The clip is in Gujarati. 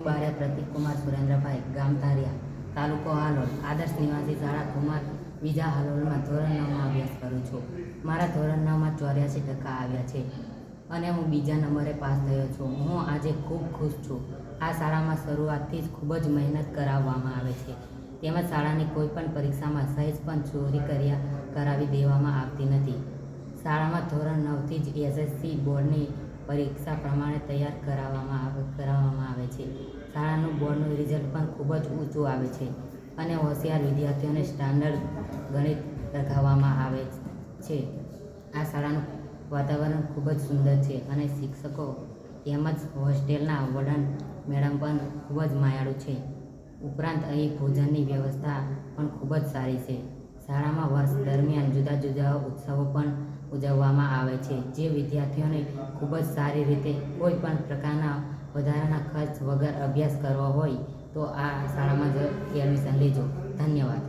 બારિયા પ્રતિકકુમાર સુરેન્દ્રભાઈ, ગામ ધારિયા, તાલુકો હાલોલ, આદર્શ નિવાસી શાળા કુમાર બીજા હાલોલમાં ધોરણ 9માં અભ્યાસ કરું છું. મારા ધોરણ 9માં 84% આવ્યા છે અને હું બીજા નંબરે પાસ થયો છું. હું આજે ખૂબ ખુશ છું. આ શાળામાં શરૂઆતથી જ ખૂબ જ મહેનત કરાવવામાં આવે છે. તેમજ શાળાની કોઈ પણ પરીક્ષામાં સહેજ પણ ચોરી કરાવી દેવામાં આવતી નથી. શાળામાં ધોરણ 9થી જ એસએસસી બોર્ડની પરીક્ષા પ્રમાણે તૈયાર કરાવવામાં આવે છે. શાળાનું બોર્ડનું રિઝલ્ટ પણ ખૂબ જ ઊંચું આવે છે અને હોશિયાર વિદ્યાર્થીઓને સ્ટાન્ડર્ડ ગણિત રખાવવામાં આવે છે. આ શાળાનું વાતાવરણ ખૂબ જ સુંદર છે અને શિક્ષકો તેમજ હોસ્ટેલના વોર્ડન મેડમ પણ ખૂબ જ માયાળુ છે. ઉપરાંત અહીં ભોજનની વ્યવસ્થા પણ ખૂબ જ સારી છે. શાળામાં વર્ષ દરમિયાન જુદા જુદા ઉત્સવો પણ ઉજવવામાં આવે છે, જે વિદ્યાર્થીઓને ખૂબ જ સારી રીતે કોઈ પણ પ્રકારના વધારાના ખર્ચ વગર અભ્યાસ કરવો હોય તો આ શાળામાં જ એડમિશન લેજો. ધન્યવાદ.